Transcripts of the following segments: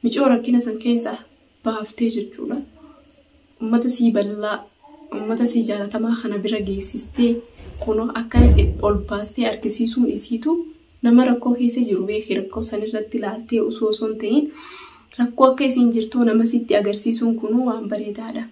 Micoo rakkina san keessa baaftee jechuudha. Ummata sii bal'aa, ummata sii jaalatamaa kana bira geessistee kunoo akka ol baastee argisiisuun isiitu nama rakkoo keessa jiru beekee rakkoo san irratti ilaaltee osoo hin ta'in rakkoo akka isiin jirtu nama sitti agarsiisuun kunuu waan bareedaadha.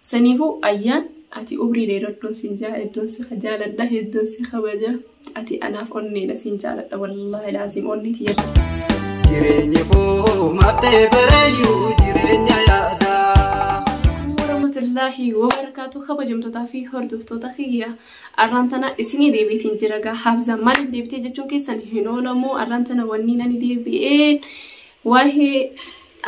Saniifuu ayyaan ati umrii dheeraddoon sin hedduun si jaaladha, hedduun si kabaja. Ati anaaf onneedha sin jaaladha wallaahi laazim onneeti jedha. Jireenya koo mattee bareeyyuu jireenya yaada. Warahmatullahi wabarakatuh. Kabajamtootaa fi hordoftoota kiyya arraantana isinii deebiitiin jira gaa Haafizaan maaliif deebitee jechuun keessan hin oolamu. Arraantana wanni nani deebi'een waa'ee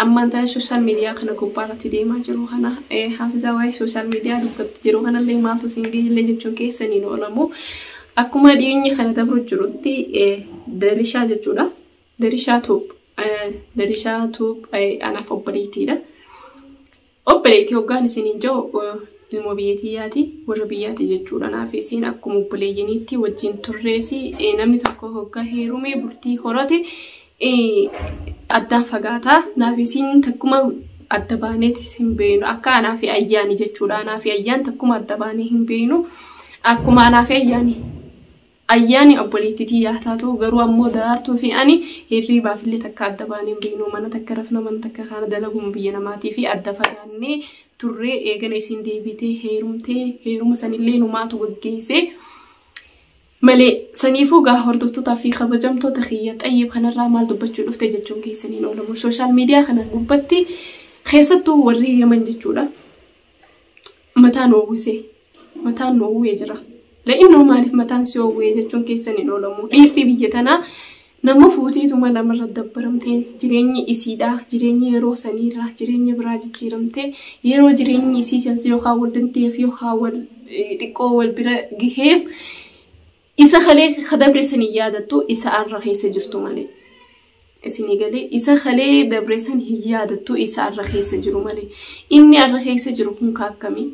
ammantaa social media kana gubbaarratti deemaa jiru kana Haafizaa waa'ee social media dubbatu jiru kanallee maaltu siin geellee jechuun keessan hin oolamu. Akkuma dhiyeenya kana dabru jirutti Darishaa jechuudha. Darishaa tuub anaaf obboleettiidha. Obboleettii hoggaan isiniin jiru ilmoo biyyattiyaati warra biyyaatti jechuudha. Naaf isin akkuma obboleeyyaniitti wajjin turreesi namni tokko hoggaa heerumee bultii horate addaan fagaataa. Naaf isin takkuma adda baaneeti hin beeknu akka anaaf ayyaani jechuudha. Anaaf ayyaan takkuma adda baanee hin beeknu akkuma anaaf ayyaani obboleettii yaataatu garuu ammoo daraartuu fi ani hirribaaf illee takka adda baanee hin beeknu. Mana takka rafna mana takka kana dalaguun biyya namaatii fi adda fagaannee turree eegana isin deebitee heerumtee heeruma sanillee numaatu gaggeesse malee. Saniifuu gaa hordoftootaa fi kabajamtoota kiyya xayyiib kanarraa maal dubbachuu dhufte jechuun keessaniin oolamu. Social media kana gubbatti keessattuu warri Yaman jechuudha. Mataan oowwee jira. La'inoo maaliif mataan si oowwee jechuun keessaniin oolamu. Dhiirri biyya tanaa nama fuuteetuma lamarra dabbaramtee jireenyi isiidhaa jireenya yeroo saniirraa jireenya biraa jijjiiramtee yeroo jireenyi isii sansi yookaan wal danteef yookaan wal xiqqoo wal bira gaheef isa kalee dabre sanii yaadattu isa arra keessa jirtu malee. Isinii galee isa kalee dabre san hin yaadattu isa arra keessa jiru malee. Inni arra keessa jiru kun kaakkamii.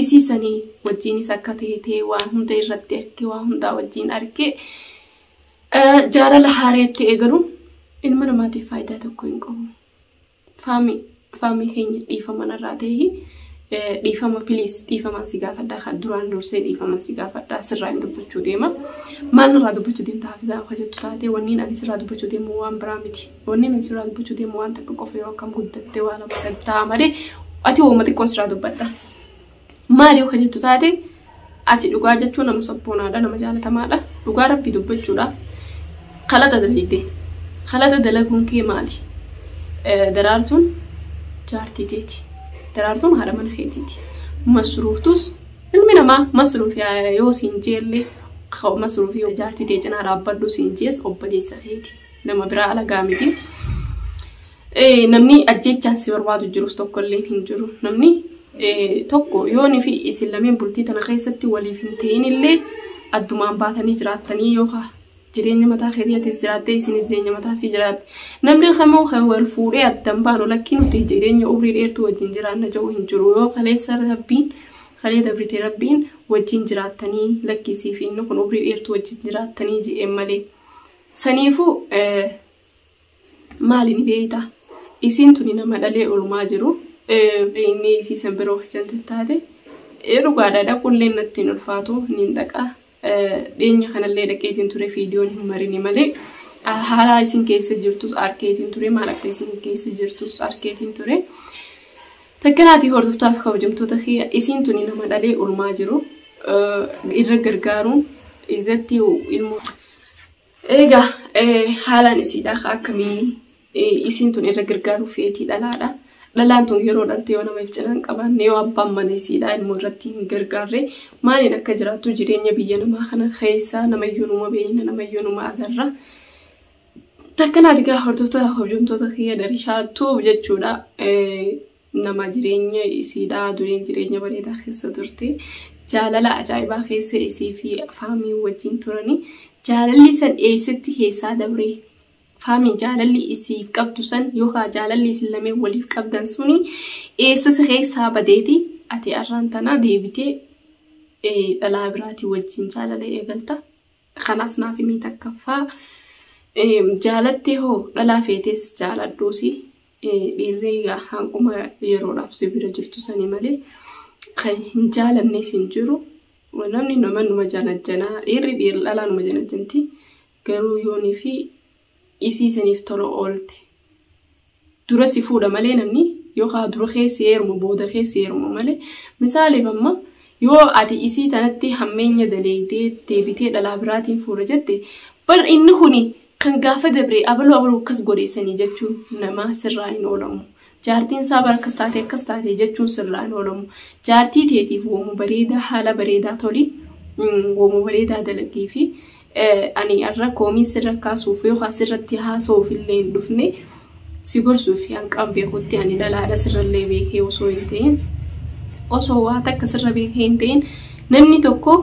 Isii sanii wajjiinis akka ta'e waan hunda irratti arge waan hundaa wajjiin arge jaalala haareetti eegaluun ilma namaatiif faayidaa tokko hin qabu. Faamii keenya dhiifama narraa ta'e dhiifama piliis dhiifaman si gaafadhaa kan duraan dursee dhiifaman si gaafadhaa sirraa hin dubbachuu deema. Maal narraa dubbachuu deemta Haafizaa akka jettu taate wanniin ani sirraa dubbachuu deemu waan biraa miti. Wanniin ani sirraa dubbachuu deemu waan takka qofa yoo akkam guddattee waan lama sadi ta'a malee ati wooma xiqqoo sirraa dubbadha. Maali yoo jettu taate ati dhugaa jechuun nama sabboonaadha nama jaalatamaadha. Dhugaa rabbii dubbachuudhaaf kalata dalagde. Kalata dalaguun kee maali? Daraartuun jaartiiteeti. Daraartuun haadha mana keetiiti. Masruuftus ilmi namaa masruuf yoo siin jeelle masruuf yoo jaartiitee cinaa dhaabbadhu siin jees obboleessa keeti. Nama biraa alagaa miti. Namni ajjechaan si barbaadu jirus tokkollee hin jiru. Namni tokko yooni fi isin lameen bultii tana keessatti waliif hin ta'in illee addumaan baatanii jiraattanii yookaan jireenya mataa keetiitis jiraattee isinis jireenya mataa sii jiraatte. Namni kamuu kan wal fuudhee addan baanu lakkiin nuti jireenya umrii dheertuu wajjin jiraanna jedhu hin jiru. Yoo kalee dabritee rabbiin wajjin jiraattanii lakkisii fi inni kun umrii dheertuu wajjin jiraattanii ji'een malee. Saniifuu maaliin beeyta? Isiin tuni nama dhalee oolmaa jiru. Inni isii san biroo hojjante taate dhugaadhaa dhaquullee natti hin ulfaatu niin dhaqaa. Dhiyeenya kanallee dhaqeetiin ture viidiyoon hin marini malee haala isin keessa jirtus arkeetiin ture maal akka isin keessa jirtus arkeetiin ture. Takkanaati hordoftaaf kabajamtoota kiyya isiin tuni nama dhalee oolmaa jiru irra gargaaruun irratti ilmoo. Egaa haalaan isiidhaa akkamii isiin tun irra gargaaruu feetii dhalaadha. Dhalaan tun yeroo dhalte yoo nama ifcinaan qabaanne yoo abbaan mana isiidhaa ilmoo irratti hin gargaarre maaliin akka jiraattu jireenya biyya namaa kana keessa namayyuu numa beeyna namayyuu numa agarra. Takkanaati gaa hordoftoota kabajamtoota kiyya Darishaattuu jechuudha. Nama jireenya isiidhaa dureen jireenya bareedaa keessa turte jaalala ajaa'ibaa keessa isii fi faamii wajjin turanii jaalalli san eessatti keessaa dabre. Faamii jaalalli isiif qabdu san yookaan jaalalli isin lameen waliif qabdan suni eessa keessaa badeeti ati arraan tana deebitee dhalaa biraatii wajjin jaalala eegalta. Kanaas naaf himii takkaffaa jaalattee hoo dhalaa feetes jaaladhuusi dhiirri hanquma yeroodhaaf si bira jirtu sanii malee kan hin jaalannes hin jiru. Namni numa janajjanaa dhiirri dhalaa numa janajjanti garuu yoonii fi isii saniif tola oolte dura si fuudha malee namni yookaan dura keessa heeruma booda keessa heeruma malee misaaleef amma yoo ati isii tanatti hammeenya daleeytee deebitee dhalaa biraatiin fuudha jette bar inni kuni kan gaafa dabree abaluu akkas godheessanii jechuun nama sirraa hin oolamu. Jaartiin isaa bara akkas taate jechuun sirraa hin oolamu. Jaartii teetiif woomu bareedaa haala bareedaa toli woomu bareedaa dalagii fi ani arra koomii sirra kaasuuf yookaan sirratti haasa'uuf illee hin dhufne si gorsuuf hanqaan beekutti ani dhalaadha sirrallee beekee osoo hin ta'in osoo waa takka sirra beekee hin ta'in namni tokko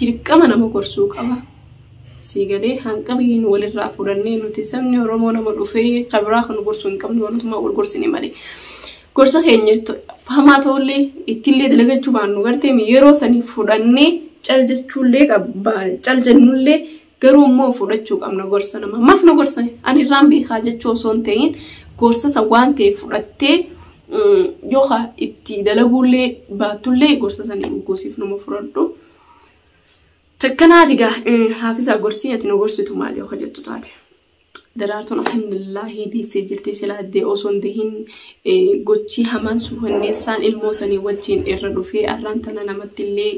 dirqama nama gorsuu qaba. Siigalee hanqa biin walirraa fudhannee nuti sabni Oromoo nama dhufee kabiraa kan gorsuu hin qabne walumaa wal gorsine malee. Gorsa keenya fahamaa ta'ullee ittillee dalagachuu baannu gartee yeroo sanii fudhannee cal jechuullee qabaa cal jennullee garuu immoo fudhachuu qabna gorsa nama. Maaf na gorsa ani irraan beekaa jechuu osoo hin ta'in gorsa san waan ta'eef fudhattee yookaan itti dalaguullee baatullee gorsa sanii dhuguusiif nama fudhadhu. Takkanaati gaa haafisa gorsii ati nu gorsitu maali yoo jettu taate. Daraartuun alhamdulillah deessee jirti sila addee osoo hin tahin gochii hamaan suufanneessaan ilmoo sanii wajjin irra dhufee arraan tana namatti illee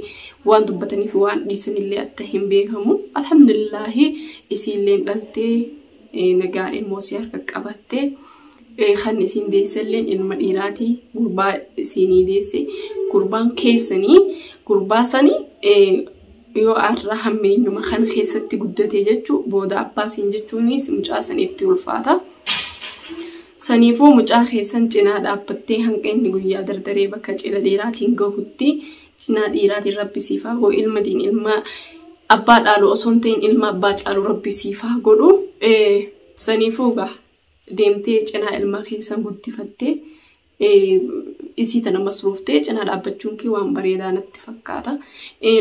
waan dubbatanii fi waan dhiisanillee akka hin beekamu. Alhamdulillah isiillee dhaltee nagaa ilmoo si harka qabattee kan isiin deessallee ilma dhiiraatii gurbaa isinii deesse gurbaan keessanii gurbaa sanii yoo arra hammeenyuma kan keessatti guddate jechuu booda abbaasiin jechuunis mucaa saniitti ulfaata. Saniifuu mucaa keessan cinaa dhaabbattee hanqa inni guyyaa dardaree bakka cidha dheeraatiin gahutti cinaa dhiiraatiin rabbisiifaa godhu ilmatiin ilma abbaa dhaalu osoo hin ta'in ilma abbaa caalu rabbisiifaa godhu. Saniifuu gaa deemtee cinaa ilma keessan guddifattee isii tana masruuftee cinaa dhaabbachuun kee waan bareedaa natti fakkaata.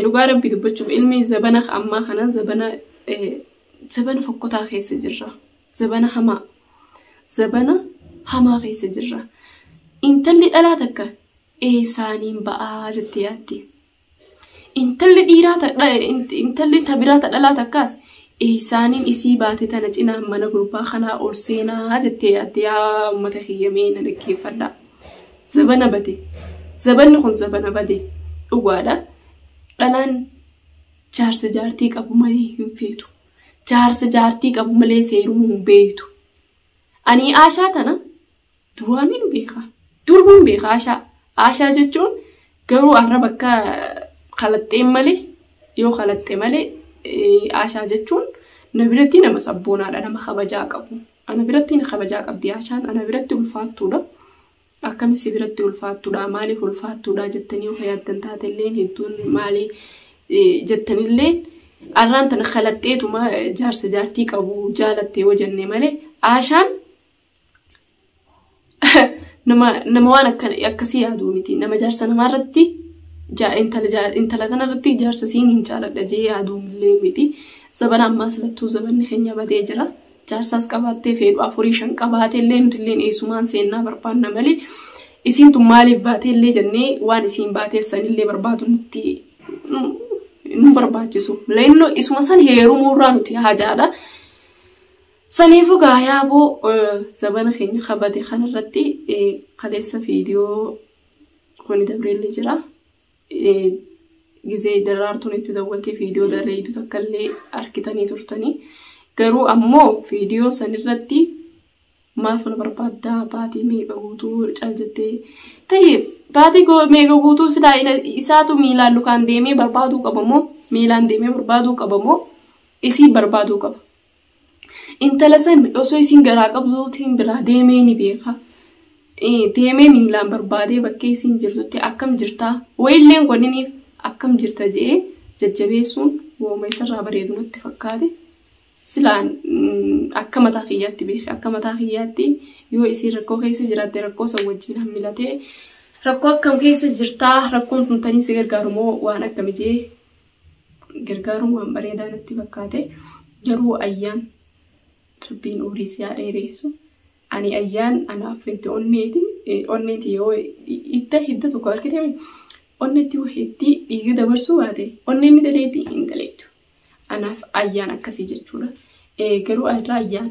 Dhugaa rabbii dubbachuuf ilmi zabana ammaa kana zabana fokkotaa keessa jirra. Zabana hamaa keessa jirra. Intalli dhalaa takka eessaaniin ba'aa jettee yaaddi. Intalli tabiraa dhalaa takkaas eessaaniin isii baate tana cinaa mana gurbaa kanaa ol seenaa jettee yaaddi. Yaa uummata kiyyamee na dhaggeeffadhaa. Zabana bade. Zabanni kun zabana bade. Dhugaadha. Dhalaan jaarsa jaartii qabu malee hin feetu. Jaarsa jaartii qabu malee seeruu hin beektu. Ani Aashaa tana duraamiin beeka. Durbuun beeka Aashaa. Aashaa jechuun garuu arra bakka kalaxxeen malee yoo kalaxxe malee Aashaa jechuun na biratti nama sabboonaadha nama kabajaa qabu. Ana biratti kabajaa qabdi Aashaan ana biratti ulfaattuudha. Akkamisi biratti ulfaattuudha maaliif ulfaattuudha jettanii yoo yaaddan taatellee hedduun maali jettanillee arraan tana kalaxxeetuma jaarsa jaartii qabu jaalattee wajjanne malee Aashaan nama waan akkasii yaaduu miti nama jaarsa namaarratti intala tanarratti jaarsa siin hin jaaladha jee yaaduu illee miti. Zabana ammaa salattuu zabanni keenya badee jira. Jaarsaas qabattee fedhu 4-5 qabaatee illee nutilleen eessumaan seennaa barbaanna malee isiin tun maaliif baatee illee jennee waan isiin baateef sanillee barbaadu nutti nu barbaachisu. Leenno isuma san heerumuurraa nuti hajaadha. Saniifuu gaayaaboo zabana keenya kabate kanarratti kaleessa viidiyoo kuni dabreellee jira. Gizee daraartuun itti dawwaltee viidiyoo daleeydu takkallee arkitanii turtanii. Garuu ammoo viidiyoo sanirratti maaf na barbaaddaa baatii meeqa guutuu caljattee ta'ee baatii meeqa guutuu silaa isaatu miilaan lukaan deemee barbaaduu qabamoo miilaan deemee barbaaduu qabamoo isii barbaaduu qaba. Intala san osoo isiin garaa qabduutiin biraa deemee ni beeka. Deemee miilaan barbaadee bakkee isiin jirtutti akkam jirtaa wayilleen godhiniif akkam jirta jee jajjabeessuun wooma isarraa bareedu natti fakkaate. Silaan akka mataa kiyyaatti beeka akka mataa kiyyaatti yoo isiin rakkoo keessa jiraatte rakkoo san wajjin hammilatee rakkoo akkam keessa jirtaa rakkoon kun tanii si gargaaru moo waan akkami jee gargaaruun waan bareedaa natti fakkaate garuu ayyaan rabbiin umrii siyaa dheeressu ani ayyaan anaaf inti onneeti yoo hidda tokko argitame onnetti heddii dhiiga dabarsuu baate onneen daleetii hin daleetu anaaf ayyaan akkasii jechuudha garuu irraa ayyaan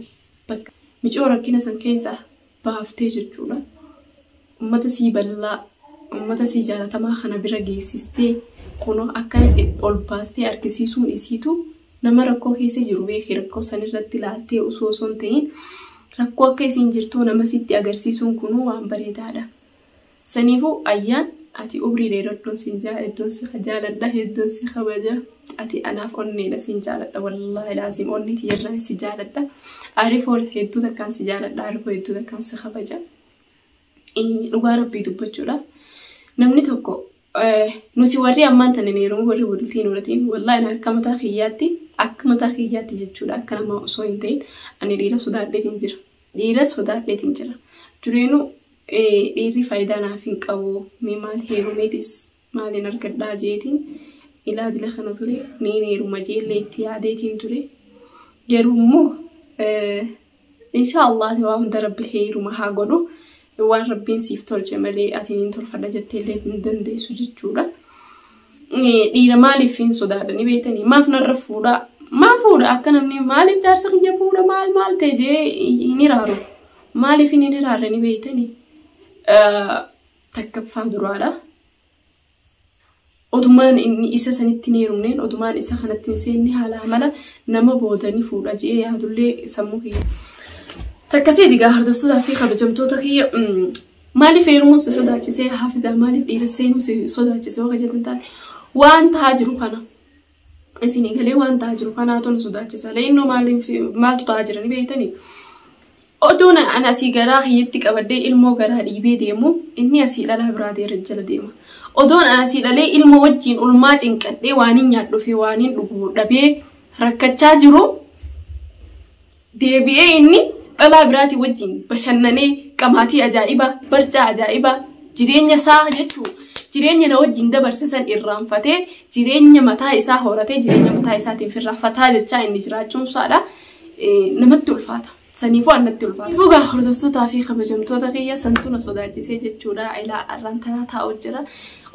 bakka micoo rakkina san keessaa baaftee jechuudha ummata sii bal'aa ummata sii jaalatamaa kana bira geessistee kunoo akka ol baastee argisiisuun isiitu nama rakkoo keessa jiru beekee rakkoo san irratti laaltee osoo hin ta'in rakkoo akka isin jirtu nama sitti agarsiisuun kunuu waan bareedaadha. Saniifuu ayyaan ati umrii dheeraddoon sin jaaladdoon si jaaladha hedduun si kabaja ati anaaf onneedha sin jaaladha wallaahi laazim onneeti yerraan si jaaladha arifoo hedduu takkaan si jaaladha arifoo hedduu takkaan si kabaja. Dhugaa rabbii dubbachuudha. Namni tokko nuti warri ammaan tanan yeroo warri walitiin walatiin wallaahi akka mataa kiyyaatti jechuudha akka nama osoo hin ta'in ani dhiira sodaadheetiin jira. Dhiira sodaadheetiin jira. Dureenuu dhiirri faayidaa naaf hin qabu mee maal heerumeetis maaliin argadhaa jeetiin ilaadila kana ture niin heeruma jeellee itti yaadeetiin ture. Garuu immoo inshaallah waan hunda rabbi heeruma haa godhu. Waan rabbiin siif tolche malee ati niin tolfadha jetteellee hin dandeessu jechuudha. Dhiira maaliif hin sodaadhani beetanii maaf narra fuudhaa maa fuudha akka namni maaliif jaarsa kiyya fuudha maal ta'e jee hin iraaru maaliif hin iraarrani beetanii takkaffaa duraadha. Odumaan isa sanitti hin heerumneen odumaan isa kanatti hin seenne haala amala nama boodanii fuudha jee yaadullee sammuu kiyya. Takkasii digaa hordoftoota fi kabajamtoota kiyya maaliif heerumuun si sodaachisee Haafizaa maaliif dhiira seenuu si sodaachisee akka jettan taate waan ta'aa jiru kana isin egalee waan ta'aa jiru kanaatu nu sodaachisa leennoo maaltu ta'aa jirani beektanii oduun ana asii garaa hiyyatti qabadee ilmoo garaa dhiibee deemu inni asii dhalaa biraa deera jala deema oduun ana asii dhalee ilmoo wajjiin ulmaa cinqadhee waaniin nyaadhu fi waaniin dhuguu dhabee rakkachaa jiru deebi'ee inni dhalaa biraati wajjin bashannanee qamaatii ajaa'iba barcaa ajaa'iba jireenya isaa jechuu jireenya na wajjin dabarsisan irraanfatee jireenya mataa isaa horatee jireenya mataa isaatiin firraafataa jechaa inni jiraachuun isaadha namatti ulfaata saniifuu annatti ulfaata. Fuugaa hordoftootaa fi kabajamtoota kiyya santuna sodaachisee jechuudha ilaa arrantanaa taa'u jira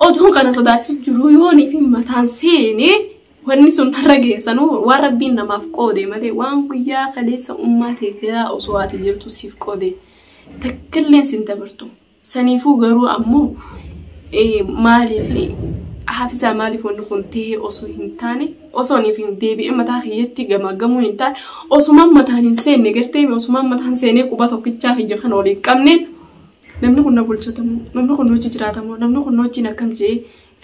oduun kana sodaachuu jiru yoonii fi mataan seenee wanni sun har'a geessanuu waan rabbiin namaaf qoode malee waan guyyaa kaleessa ummaatee gaa osoo ati jirtu siif qoode takkilleen sin dabartu. Saniifuu garuu ammoo maaliif Haafizaa maaliif wanni kun ta'ee osoo hin taane osoo niif hin deebi'ee mataa kiyyatti gamagamuu hin taane osumaan mataan hin seenne gartee osumaan mataan seenee quba tokkichaa hiyya kan waliin qabneen namni kun na bulchatamu namni kun hojii jiraatamu namni kun hojiin akkam jee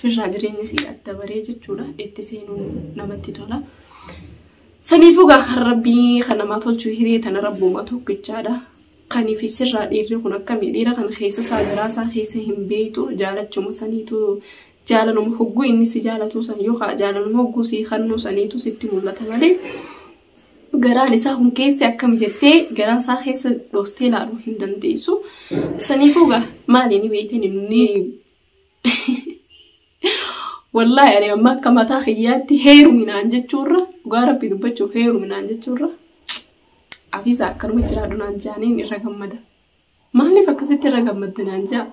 firraa jireenya hidhatta baree jechuudha itti seenuu namatti tola. Saniifuu gaa rabbii kan namaa tolchuu hiree tana rabbuuma tokkichaadha. Kaniif sirraa dhiirri kun akkamii dhiira kan keessa isaa garaasaa keessa hin beektu jaalachuma saniitu jaalaluma hogguu inni si jaalatu san yookaan jaalaluma hogguu si kannuu saniitu sitti mul'ata malee garaan isaa kun keessa akkam jettee garaa isaa keessa dhoostee ilaaluu hin dandeessu. Saniifuu gaa maali ni beektan inni wallahi ani amma akka mataa kiyyaatti heeruminaan jechuurra dhugaa rabbii dubbachuuf heeruminaan jechuurra Haafizaa akkanuma jiraadhu naan jaaniin irra gammada. Maaliif akkasitti irra gammadda naan jaa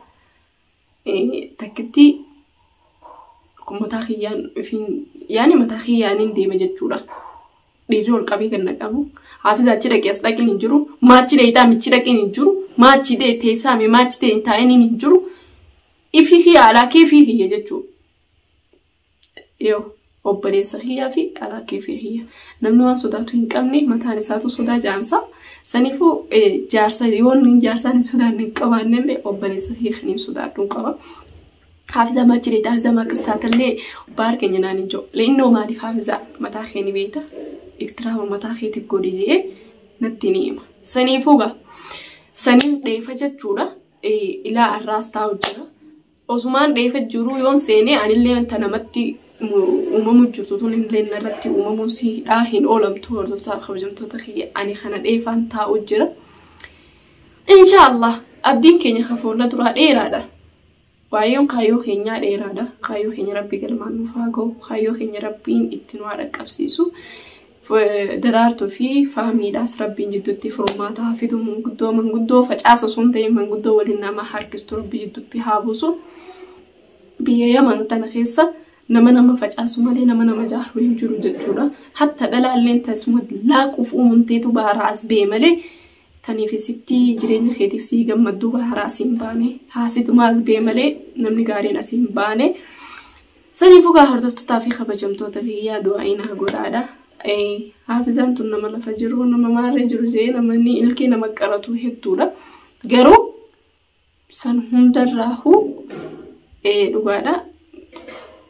takkitti mataa kiyyaan yaani mataa kiyyaaniin deema jechuudha. Dhiirri ol qabee kan naqabu Haafizaa achi dhaqee as dhaqeen hin jiru maachi dheetaa michi dhaqeen hin jiru maachi dheetee saame maachi dheetiin taa'een hin jiru ifi kiyya alaa kee fi kiyya jechuudha. Yoo obboleessa kiyyaa fi alaa kee fi kiyya namni waan sodaatu hin qabne mataan isaatu sodaa jaamsa saniifuu jaarsa yoon jaarsaan hin sodaanne hin qabaannellee obboleessa kiyya kan hin sodaadhu qaba. Haafizaa maachi dheetaa Haafizaa maakas taatallee baar keenya naan hin jiru leennoo maaliif Haafizaa mataa kee ni beekta iktiraama mataa keetti godhi jee natti ni hima. Saniifuu gaa saniin dheefa jechuudha ilaa arraas taa'u jira osumaan dheefa jiru yoon seenee anillee wanta namatti uumamu jirtu tun illee narratti uumamuun siidhaa hin oolamtu hordoftaa kabajamtoota kiyya ani kana dheefaan taa'u jira. Inshaallah abdiin keenya kafuula duraa dheeraadha. Waayyoon kaayyoo keenyaa dheeraadha. Kaayyoo keenya rabbi galmaan nuuf haa ga'u. Kaayyoo keenya rabbiin itti nu haa dhaqqabsiisu. daraartuu fi faamiidhaas rabbiin jidduutti furmaata hafitu manguddoo facaasu sun ta'e manguddoo waliin nama harkistu rabbii jidduutti haa buusu. Biyya Yaman tana keessa nama facaasu malee nama jaaru hin jiru jechuudha. Hatta dhalaalleen tasuma laaquuf uumamteetu baaraas bee malee taniif sitti jireenya keetiif si gammadduu baaraas hin baane haasitumaas bee malee namni gaariin as hin baane. Saniifuu gaa hordoftotaa fi kabajamtoota biyyaa du'aa'inaa godhaadha. Haafizaan tun nama lafa jiru nama maarree jiru jee namni ilkee nama qaratu hedduudha. Garuu san hundarraahuu dhugaadha.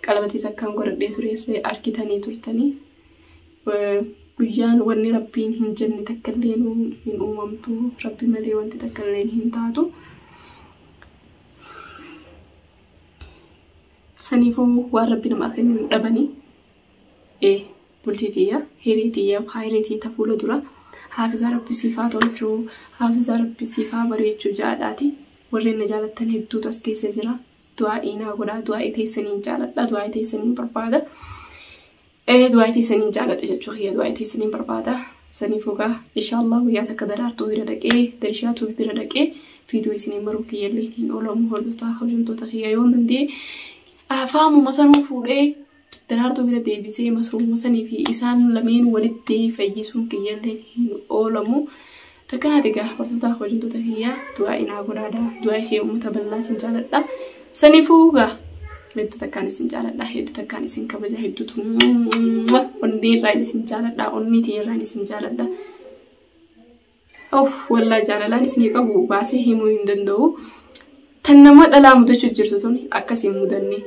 Qalbatiis akkaan godhadhee turees arkitanii turtanii guyyaan wanni rabbiin hin jenne takka illee hin uumamtu rabbi malee wanti takka illee hin taatu. Saniifuu waan rabbi namaa kennu dhabanii bultiitiyya hiriitiyya khayriitii tafuula dura haafizaa rabbi siifaa tolchuu haafizaa rabbi siifaa bareechuu jaadhaati. Warreen na jaalattan hedduutu as keessa jira. Du'aa'inaa godhaa du'aa'ii teessaniin jaaladha du'aa'ii teessaniin barbaada. Du'aa'ii teessaniin jaaladha jechuun kiyya du'aa'ii teessaniin barbaada. Saniifuu gaa inshaallah guyyaa takka daraartuu bira dhaqee darishaatu bira dhaqee viidiyoo isiniin maruu kiyyallee hin oolamu hordoftaa kabajamtoota kiyya yoo danda'e afaamuma sanuu fuudhee daraartuu bira deebisee masruuma sanii fi isaan lameen walitti fayyisuun kiyyallee hin oolamu. Takkanaati gaa hordoftaa kabajamtoota kiyya du'aa'inaa godhaadha du'aa'ii kiyya uummata bal'aatiin jaaladha. Saniifuu gaa hedduu takkaan isin jaaladha hedduu takkaan isin kabaja hedduutu onnee irraa isin jaaladha onnee irraa isin jaaladha. Wallaa jaalalaan isin qabu baasee himuu hin danda'u. Tan nama dhalaa mudachuu jirtu tun akkasiin mudanne.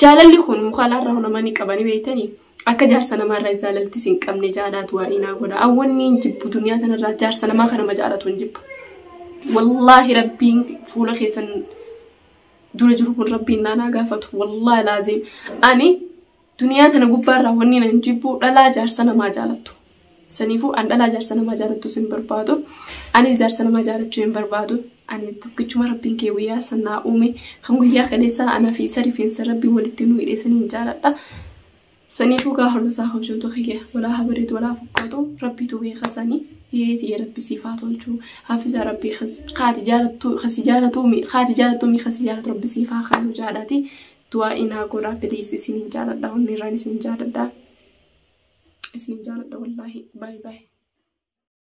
Jaalalli kun muka alaarraa namani qabanii beeytanii akka jaarsa namaarraa jaalalti isin qabne jaalaa du'aa'inaa godha. Awwanni hin jibbu duniyaa tanarraa jaarsa namaa kana nama jaalatu hin jibbu. Wallaahi rabbiin fuula keessan dura jiru kun rabbiin naanaa gaafatu wallahi laazim ani duniyaa tana gubbaarraa wanni nan jibbu dhalaa jaarsa namaa jaalattu. Saniifuu an dhalaa jaarsa namaa jaalattu sin barbaadu ani jaarsa namaa jaalachuu hin barbaadu. Ani tokkichuma rabbiin kee guyyaa sanaa uume kan guyyaa kaleessaa anaa fi isa rifeensa rabbii walitti nu hidheessanii jaaladha. Saniifuu gaa hordoftaa kabajamtoota kiyya walaa habareetu walaa fakkaatu rabbiitu beekasanii hiriitii rabbi siifaa tolchuu haafizaa rabbii kaati jaalattu kasi jaalatu rabbi siifaa kaanu jaadhaati. Du'aa'inaa godhaa bilees isiniin jaaladha onnee irraan isiniin jaaladha wallaahi bye bye.